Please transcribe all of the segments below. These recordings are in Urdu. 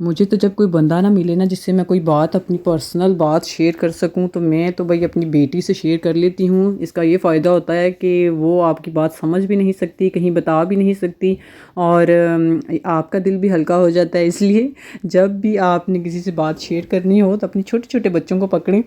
مجھے تو جب کوئی بندہ نہ ملے نا جس سے میں کوئی بات اپنی پرسنل بات شیئر کر سکوں تو میں تو بھائی اپنی بیٹی سے شیئر کر لیتی ہوں۔ اس کا یہ فائدہ ہوتا ہے کہ وہ آپ کی بات سمجھ بھی نہیں سکتی، کہیں بتا بھی نہیں سکتی، اور آپ کا دل بھی ہلکا ہو جاتا ہے۔ اس لیے جب بھی آپ نے کسی سے بات شیئر کرنی ہو تو اپنی چھوٹے چھوٹے بچوں کو پکڑیں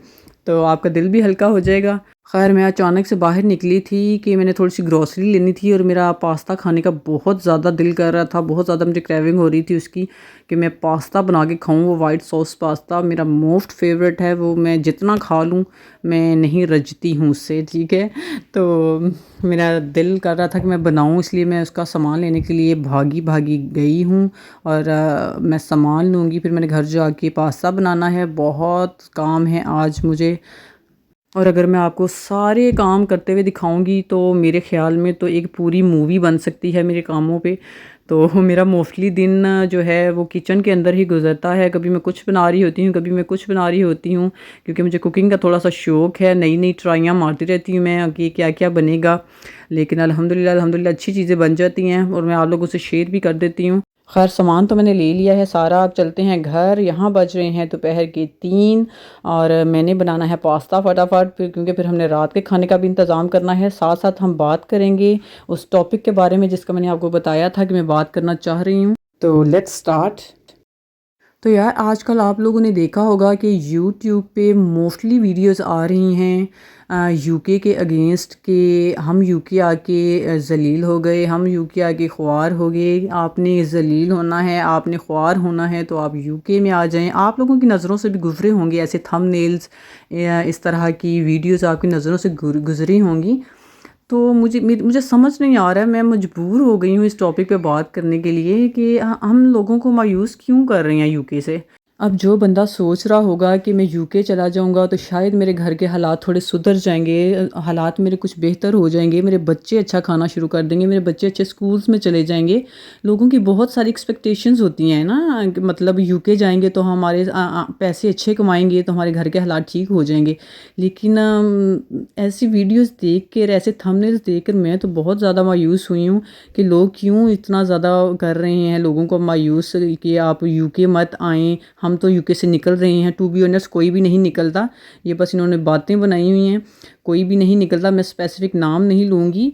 تو آپ کا دل بھی ہلکا ہو جائے گا۔ خیر میں اچانک سے باہر نکلی تھی کہ میں نے تھوڑی سی گروسری لینی تھی، اور میرا پاستا کھانے کا بہت زیادہ دل کر رہا تھا، بہت زیادہ مجھے کریونگ ہو رہی تھی اس کی کہ میں پاستا بنا کے کھاؤں۔ وہ وائٹ سوس پاستا میرا موسٹ فیوریٹ ہے، وہ میں جتنا کھا لوں میں نہیں رجتی ہوں اس سے، ٹھیک ہے۔ تو میرا دل کر رہا تھا کہ میں بناؤں، اس لیے میں اس کا سامان لینے کے لیے بھاگی بھاگی گئی ہوں، اور میں سامان لوں گی، پھر میں نے گھر جا کے پاستا بنانا ہے۔ بہت کام ہے آج مجھے، اور اگر میں آپ کو سارے کام کرتے ہوئے دکھاؤں گی تو میرے خیال میں تو ایک پوری مووی بن سکتی ہے میرے کاموں پہ۔ تو میرا موسٹلی دن جو ہے وہ کچن کے اندر ہی گزرتا ہے، کبھی میں کچھ بنا رہی ہوتی ہوں، کبھی میں کچھ بنا رہی ہوتی ہوں، کیونکہ مجھے کوکنگ کا تھوڑا سا شوق ہے، نئی نئی ٹرائیاں مارتی رہتی ہوں میں کہ کیا کیا بنے گا، لیکن الحمدللہ اچھی چیزیں بن جاتی ہیں، اور میں آپ لوگوں سے شیئر بھی کر دیتی ہوں۔ خیر سامان تو میں نے لے لیا ہے سارا، اب چلتے ہیں گھر۔ یہاں بج رہے ہیں دوپہر کے 3، اور میں نے بنانا ہے پاستا فٹافٹ، کیونکہ پھر ہم نے رات کے کھانے کا بھی انتظام کرنا ہے۔ ساتھ ساتھ ہم بات کریں گے اس ٹاپک کے بارے میں جس کا میں نے آپ کو بتایا تھا کہ میں بات کرنا چاہ رہی ہوں۔ تو لیٹس سٹارٹ۔ تو یار آج کل آپ لوگوں نے دیکھا ہوگا کہ یوٹیوب پہ موسٹلی ویڈیوز آ رہی ہیں یو کے اگینسٹ، کہ ہم یو کے آ کے ذلیل ہو گئے، ہم یو کے آ کے خوار ہو گئے۔ آپ نے ذلیل ہونا ہے، آپ نے خوار ہونا ہے تو آپ یو کے میں آ جائیں۔ آپ لوگوں کی نظروں سے بھی گزرے ہوں گے ایسے تھم نیلز، اس طرح کی ویڈیوز آپ کی نظروں سے گزری ہوں گی۔ تو مجھے سمجھ نہیں آ رہا ہے، میں مجبور ہو گئی ہوں اس ٹاپک پہ بات کرنے کے لیے کہ ہم لوگوں کو مایوس کیوں کر رہے ہیں یو کے سے۔ اب جو بندہ سوچ رہا ہوگا کہ میں یو کے چلا جاؤں گا تو شاید میرے گھر کے حالات تھوڑے سدھر جائیں گے، حالات میرے کچھ بہتر ہو جائیں گے، میرے بچے اچھا کھانا شروع کر دیں گے، میرے بچے اچھے سکولز میں چلے جائیں گے۔ لوگوں کی بہت ساری ایکسپیکٹیشنز ہوتی ہیں نا، مطلب یو کے جائیں گے تو ہمارے پیسے اچھے کمائیں گے تو ہمارے گھر کے حالات ٹھیک ہو جائیں گے۔ لیکن ایسی ویڈیوز دیکھ کر، ایسے تھمبنیلز دیکھ کر میں تو بہت زیادہ مایوس ہوئی ہوں کہ لوگ کیوں اتنا زیادہ کر رہے ہیں لوگوں کو مایوس کہ آپ یو کے مت آئیں، ہم تو یو کے سے نکل رہے ہیں۔ ٹو بی آنیسٹ کوئی بھی نہیں نکلتا، یہ بس انہوں نے باتیں بنائی ہوئی ہیں، کوئی بھی نہیں نکلتا۔ میں اسپیسیفک نام نہیں لوں گی،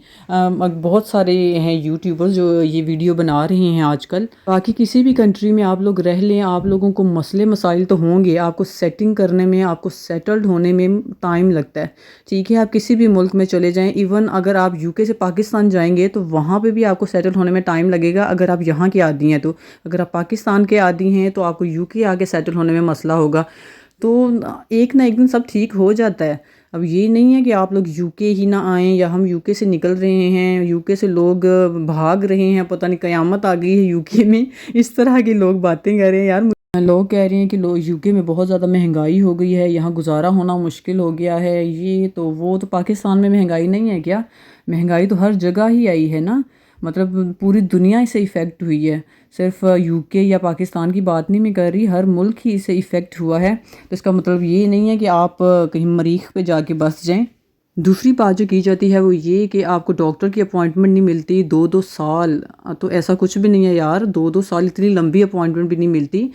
بہت سارے ہیں یوٹیوبرز جو یہ ویڈیو بنا رہے ہیں آج کل۔ باقی کسی بھی کنٹری میں آپ لوگ رہ لیں، آپ لوگوں کو مسئلے مسائل تو ہوں گے، آپ کو سیٹنگ کرنے میں، آپ کو سیٹلڈ ہونے میں ٹائم لگتا ہے، ٹھیک ہے۔ آپ کسی بھی ملک میں چلے جائیں، ایون اگر آپ یو کے سے پاکستان جائیں گے تو وہاں پہ بھی آپ کو سیٹل ہونے میں ٹائم لگے گا اگر آپ یہاں کے عادی ہیں تو۔ اگر آپ پاکستان کے عادی ہیں تو آپ کو یو کے آگے سیٹل ہونے میں مسئلہ ہوگا، تو ایک نہ ایک دن سب ٹھیک ہو جاتا ہے۔ اب یہ نہیں ہے کہ آپ لوگ یو کے ہی نہ آئیں، یا ہم یو کے سے نکل رہے ہیں، یو کے سے لوگ بھاگ رہے ہیں، پتہ نہیں قیامت آ گئی ہے یو کے میں، اس طرح کے لوگ باتیں کر رہے ہیں۔ یار لوگ کہہ رہے ہیں کہ یو کے میں بہت زیادہ مہنگائی ہو گئی ہے، یہاں گزارا ہونا مشکل ہو گیا ہے، یہ تو وہ تو پاکستان میں مہنگائی نہیں ہے کیا؟ مہنگائی تو ہر جگہ ہی آئی ہے نا، مطلب پوری دنیا اس سے ایفیکٹ ہوئی ہے، صرف یو کے یا پاکستان کی بات نہیں میں کر رہی، ہر ملک ہی اس سے ایفیکٹ ہوا ہے۔ تو اس کا مطلب یہ نہیں ہے کہ آپ کہیں مریخ پہ جا کے بس جائیں۔ دوسری بات جو کی جاتی ہے وہ یہ کہ آپ کو ڈاکٹر کی اپوائنٹمنٹ نہیں ملتی 2 سال، تو ایسا کچھ بھی نہیں ہے یار، 2 سال اتنی لمبی اپوائنٹمنٹ بھی نہیں ملتی،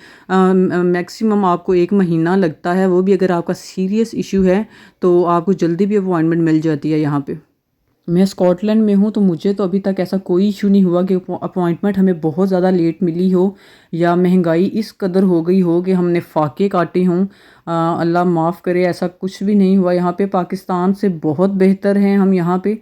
میکسیمم آپ کو 1 مہینہ لگتا ہے، وہ بھی اگر آپ کا سیریس ایشو ہے تو آپ کو جلدی بھی اپوائنٹمنٹ مل جاتی ہے یہاں پہ۔ میں اسکاٹ لینڈ میں ہوں تو مجھے تو ابھی تک ایسا کوئی ایشو نہیں ہوا کہ اپوائنٹمنٹ ہمیں بہت زیادہ لیٹ ملی ہو، یا مہنگائی اس قدر ہو گئی ہو کہ ہم نے فاقے کاٹے ہوں۔ اللہ معاف کرے، ایسا کچھ بھی نہیں ہوا یہاں پہ، پاکستان سے بہت بہتر ہیں ہم یہاں پہ،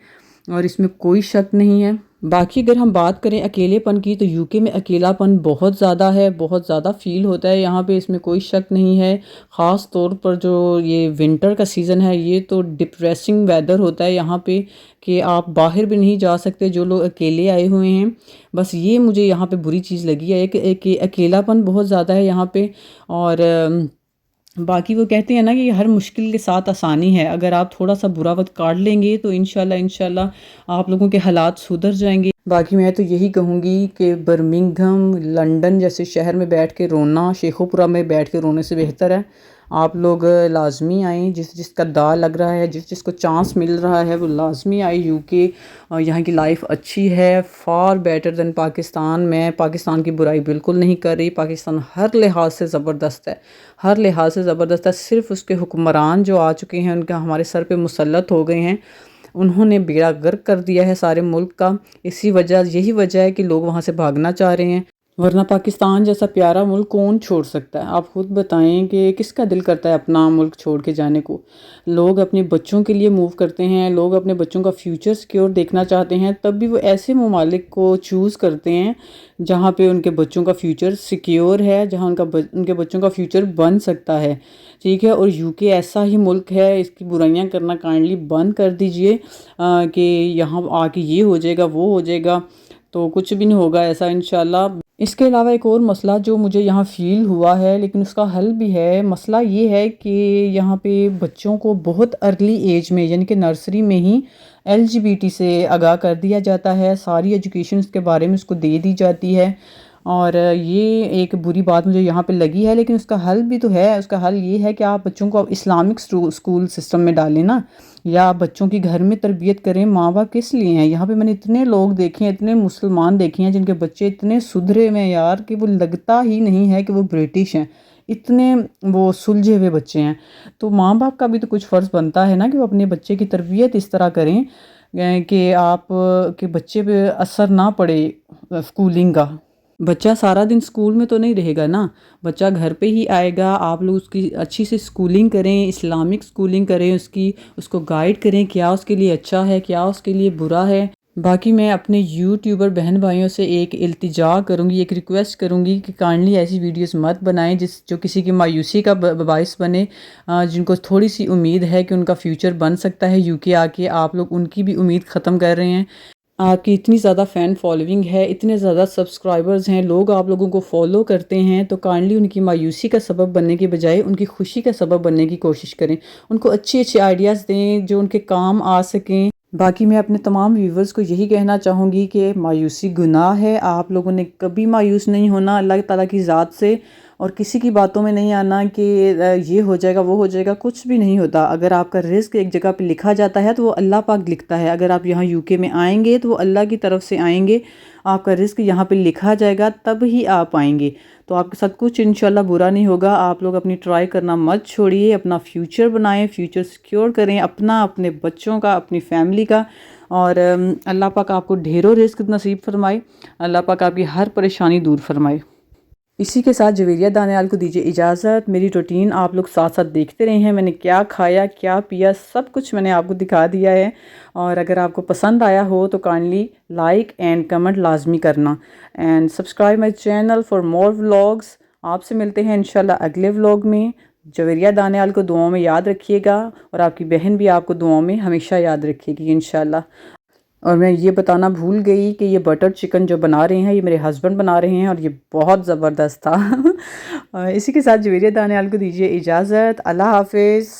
اور اس میں کوئی شک نہیں ہے۔ باقی اگر ہم بات کریں اکیلے پن کی تو یو کے میں اکیلا پن بہت زیادہ ہے، بہت زیادہ فیل ہوتا ہے یہاں پہ، اس میں کوئی شک نہیں ہے۔ خاص طور پر جو یہ ونٹر کا سیزن ہے، یہ تو ڈپریسنگ ویدر ہوتا ہے یہاں پہ کہ آپ باہر بھی نہیں جا سکتے جو لوگ اکیلے آئے ہوئے ہیں۔ بس یہ مجھے یہاں پہ بری چیز لگی ہے کہ اکیلا پن بہت زیادہ ہے یہاں پہ، اور باقی وہ کہتے ہیں نا کہ ہر مشکل کے ساتھ آسانی ہے، اگر آپ تھوڑا سا برا وقت کاٹ لیں گے تو انشاءاللہ آپ لوگوں کے حالات سدھر جائیں گے۔ باقی میں تو یہی کہوں گی کہ برمنگھم، لنڈن جیسے شہر میں بیٹھ کے رونا شیخو پورہ میں بیٹھ کے رونے سے بہتر ہے آپ لوگ لازمی آئیں، جس جس کا داء لگ رہا ہے، جس جس کو چانس مل رہا ہے وہ لازمی آئے یو کے. یہاں کی لائف اچھی ہے، فار بیٹر دین پاکستان. میں پاکستان کی برائی بالکل نہیں کر رہی. پاکستان ہر لحاظ سے زبردست ہے، ہر لحاظ سے زبردست ہے. صرف اس کے حکمران جو آ چکے ہیں، ان کا ہمارے سر پہ مسلط ہو گئے ہیں، انہوں نے بیڑا غرق کر دیا ہے سارے ملک کا. یہی وجہ ہے کہ لوگ وہاں سے بھاگنا چاہ رہے ہیں، ورنہ پاکستان جیسا پیارا ملک کون چھوڑ سکتا ہے؟ آپ خود بتائیں کہ کس کا دل کرتا ہے اپنا ملک چھوڑ کے جانے کو؟ لوگ اپنے بچوں کے لیے موو کرتے ہیں، لوگ اپنے بچوں کا فیوچر سیکیور دیکھنا چاہتے ہیں، تب بھی وہ ایسے ممالک کو چوز کرتے ہیں جہاں پہ ان کے بچوں کا فیوچر سیکیور ہے، جہاں ان کے بچوں کا فیوچر بن سکتا ہے. ٹھیک ہے، اور یو کے ایسا ہی ملک ہے. اس کی برائیاں کرنا کائنڈلی بند کر دیجئے کہ یہاں آ کے یہ ہو جائے گا، وہ ہو جائے گا، تو کچھ بھی نہیں ہوگا ایسا انشاءاللہ. اس کے علاوہ ایک اور مسئلہ جو مجھے یہاں فیل ہوا ہے، لیکن اس کا حل بھی ہے. مسئلہ یہ ہے کہ یہاں پہ بچوں کو بہت ارلی ایج میں، یعنی کہ نرسری میں ہی LGBT سے آگاہ کر دیا جاتا ہے. ساری ایجوکیشن اس کے بارے میں اس کو دے دی جاتی ہے، اور یہ ایک بری بات مجھے یہاں پہ لگی ہے. لیکن اس کا حل بھی تو ہے. اس کا حل یہ ہے کہ آپ بچوں کو اسلامک اسکول سسٹم میں ڈالیں نا، یا بچوں کی گھر میں تربیت کریں. ماں باپ کس لیے ہیں یہاں پہ؟ میں نے اتنے لوگ دیکھے ہیں، اتنے مسلمان دیکھے ہیں جن کے بچے اتنے سدھرے میں یار کہ وہ لگتا ہی نہیں ہے کہ وہ برٹش ہیں، اتنے وہ سلجھے ہوئے بچے ہیں. تو ماں باپ کا بھی تو کچھ فرض بنتا ہے نا کہ وہ اپنے بچے کی تربیت اس طرح کریں کہ آپ کے بچے پہ اثر نہ پڑے اسکولنگ کا. بچہ سارا دن اسکول میں تو نہیں رہے گا نا، بچہ گھر پہ ہی آئے گا. آپ لوگ اس کی اچھی سی اسکولنگ کریں، اسلامک اسکولنگ کریں، اس کو گائیڈ کریں کیا اس کے لیے اچھا ہے، کیا اس کے لیے برا ہے. باقی میں اپنے یوٹیوبر بہن بھائیوں سے ایک التجا کروں گی، ایک ریکویسٹ کروں گی کہ کائنڈلی ایسی ویڈیوز مت بنائیں جو کسی کی مایوسی کا باعث بنے. جن کو تھوڑی سی امید ہے کہ ان کا فیوچر بن سکتا ہے یو کے آ کے، آپ لوگ ان کی بھی امید ختم کر رہے ہیں. آپ کی اتنی زیادہ فین فالوونگ ہے، اتنے زیادہ سبسکرائبرز ہیں، لوگ آپ لوگوں کو فالو کرتے ہیں، تو کائنڈلی ان کی مایوسی کا سبب بننے کے بجائے ان کی خوشی کا سبب بننے کی کوشش کریں. ان کو اچھی اچھی آئیڈیاز دیں جو ان کے کام آ سکیں. باقی میں اپنے تمام ویورز کو یہی کہنا چاہوں گی کہ مایوسی گناہ ہے. آپ لوگوں نے کبھی مایوس نہیں ہونا اللہ تعالیٰ کی ذات سے، اور کسی کی باتوں میں نہیں آنا کہ یہ ہو جائے گا، وہ ہو جائے گا. کچھ بھی نہیں ہوتا. اگر آپ کا رزق ایک جگہ پہ لکھا جاتا ہے تو وہ اللہ پاک لکھتا ہے. اگر آپ یہاں یو کے میں آئیں گے تو وہ اللہ کی طرف سے آئیں گے. آپ کا رزق یہاں پہ لکھا جائے گا تب ہی آپ آئیں گے. تو آپ کے ساتھ کچھ انشاءاللہ برا نہیں ہوگا. آپ لوگ اپنی ٹرائی کرنا مت چھوڑیے، اپنا فیوچر بنائیں، فیوچر سیکیور کریں اپنا، اپنے بچوں کا، اپنی فیملی کا. اور اللہ پاک آپ کو ڈھیروں رزق نصیب فرمائے، اللہ پاک آپ کی ہر پریشانی دور فرمائے. اسی کے ساتھ جویریہ دانیال کو دیجیے اجازت. میری روٹین آپ لوگ ساتھ ساتھ دیکھتے رہے ہیں. میں نے کیا کھایا، کیا پیا، سب کچھ میں نے آپ کو دکھا دیا ہے. اور اگر آپ کو پسند آیا ہو تو کائنڈلی لائک اینڈ کمنٹ لازمی کرنا، and subscribe my channel for more vlogs. آپ سے ملتے ہیں انشاءاللہ اگلے ولاگ میں. جویریہ دانیال کو دعاؤں میں یاد رکھیے گا، اور آپ کی بہن بھی آپ کو دعاؤں میں ہمیشہ یاد رکھے گی انشاءاللہ. اور میں یہ بتانا بھول گئی کہ یہ بٹر چکن جو بنا رہے ہیں یہ میرے ہسبینڈ بنا رہے ہیں، اور یہ بہت زبردست تھا. اسی کے ساتھ جویریہ دانیال کو دیجیے اجازت. اللہ حافظ.